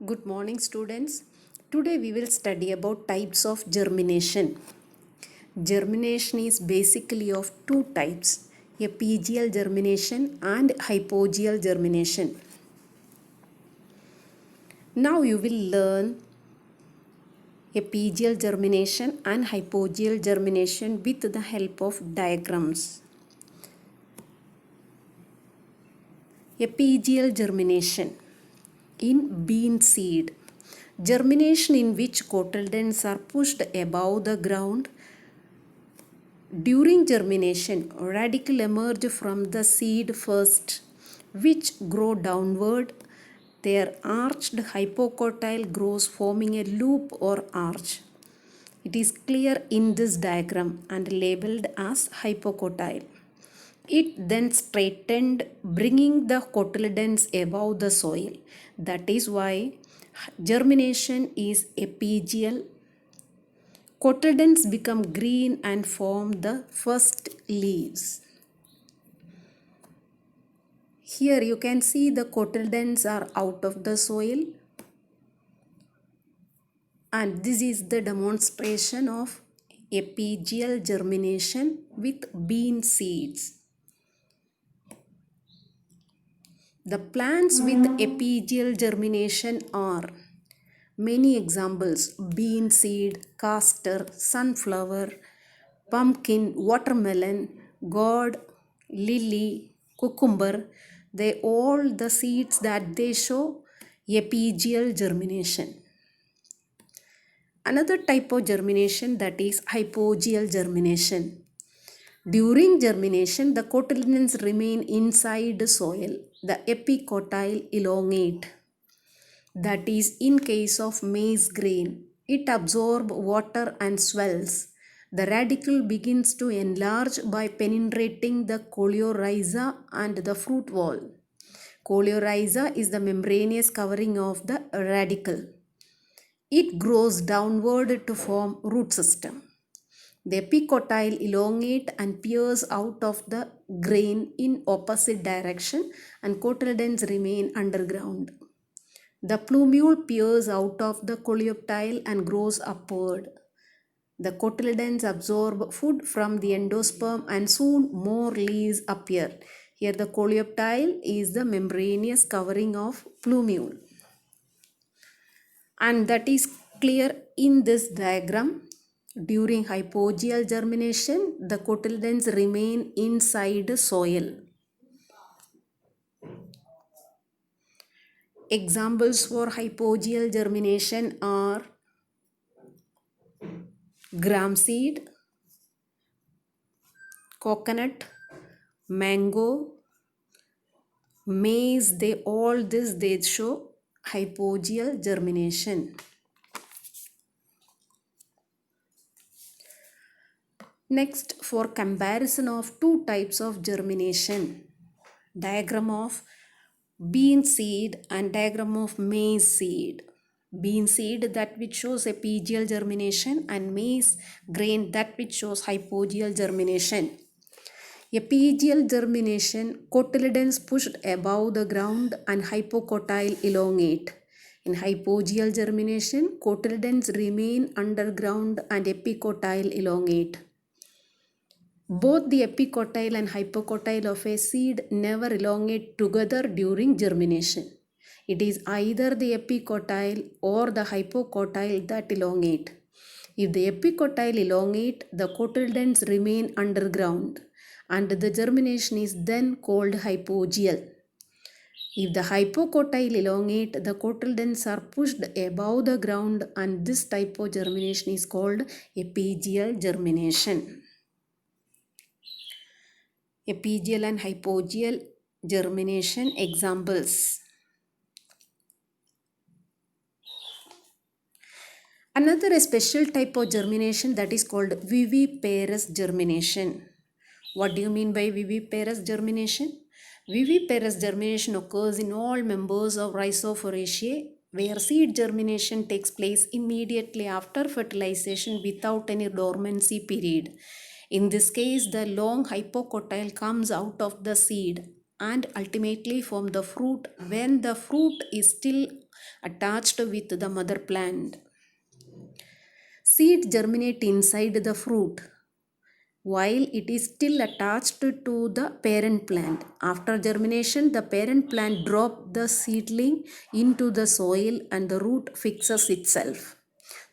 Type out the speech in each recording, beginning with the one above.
Good morning, students. Today we will study about types of germination. Germination is basically of two types, epigeal germination and hypogeal germination. Now you will learn epigeal germination and hypogeal germination with the help of diagrams. Epigeal germination in bean seed. Germination in which cotyledons are pushed above the ground. During germination, radicle emerge from the seed first, which grow downward. Their arched hypocotyle grows forming a loop or arch. It is clear in this diagram and labeled as hypocotyle. It then straightened, bringing the cotyledons above the soil. That is why germination is epigeal. Cotyledons become green and form the first leaves. Here you can see the cotyledons are out of the soil, and this is the demonstration of epigeal germination with bean seeds. The plants with epigeal germination are many examples: bean seed, castor, sunflower, pumpkin, watermelon, gourd, lily, cucumber. They all the seeds that they show epigeal germination. Another type of germination, that is hypogeal germination. During germination, the cotyledons remain inside the soil. The epicotyle elongate. That is, in case of maize grain, it absorbs water and swells. The radicle begins to enlarge by penetrating the coleorhiza and the fruit wall. Coleorhiza is the membranous covering of the radicle. It grows downward to form root system. The epicotyle elongate and peers out of the grain in opposite direction, and cotyledons remain underground. The plumule peers out of the coleoptile and grows upward. The cotyledons absorb food from the endosperm and soon more leaves appear. Here the coleoptile is the membranous covering of plumule. And that is clear in this diagram. During hypogeal germination, the cotyledons remain inside soil. Examples for hypogeal germination are gram seed, coconut, mango, maize. They show hypogeal germination. Next, for comparison of two types of germination, diagram of bean seed and diagram of maize seed. Bean seed, that which shows epigeal germination, and maize grain, that which shows hypogeal germination. Epigeal germination, cotyledons pushed above the ground and hypocotyle elongate. In hypogeal germination, cotyledons remain underground and epicotyle elongate. Both the epicotyle and hypocotyle of a seed never elongate together during germination. It is either the epicotyle or the hypocotyle that elongate. If the epicotyle elongate, the cotyledons remain underground, and the germination is then called hypogeal. If the hypocotyle elongate, the cotyledons are pushed above the ground, and this type of germination is called epigeal germination. Epigeal and hypogeal germination examples. Another special type of germination, that is called viviparous germination. What do you mean by viviparous germination? Viviparous germination occurs in all members of Rhizosphoraceae, where seed germination takes place immediately after fertilization without any dormancy period. In this case, the long hypocotyle comes out of the seed and ultimately form the fruit when the fruit is still attached with the mother plant. Seed germinate inside the fruit while it is still attached to the parent plant. After germination, the parent plant drops the seedling into the soil and the root fixes itself.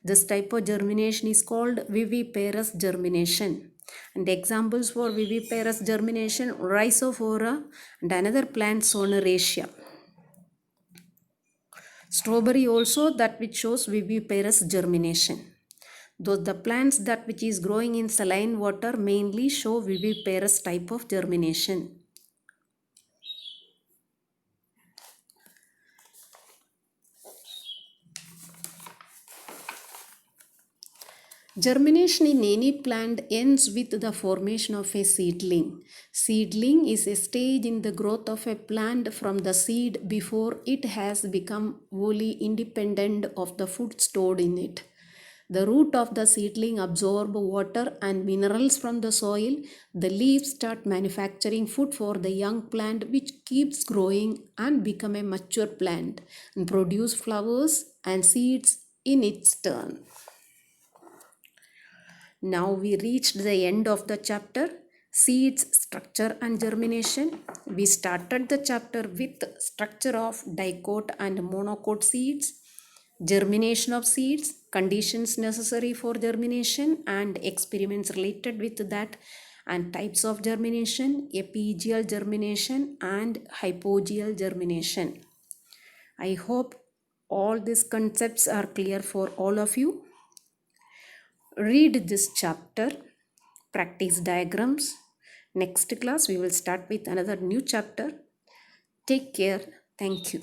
This type of germination is called viviparous germination. And examples for viviparous germination, Rhizophora and another plant Sonoracea. Strawberry also, that which shows viviparous germination. Though the plants that which is growing in saline water mainly show viviparous type of germination. Germination in any plant ends with the formation of a seedling. Seedling is a stage in the growth of a plant from the seed before it has become wholly independent of the food stored in it. The root of the seedling absorb water and minerals from the soil. The leaves start manufacturing food for the young plant, which keeps growing and become a mature plant and produce flowers and seeds in its turn. Now we reached the end of the chapter, seeds, structure and germination. We started the chapter with structure of dicot and monocot seeds, germination of seeds, conditions necessary for germination and experiments related with that, and types of germination, epigeal germination and hypogeal germination. I hope all these concepts are clear for all of you. Read this chapter, practice diagrams. Next class we will start with another new chapter. Take care. Thank you.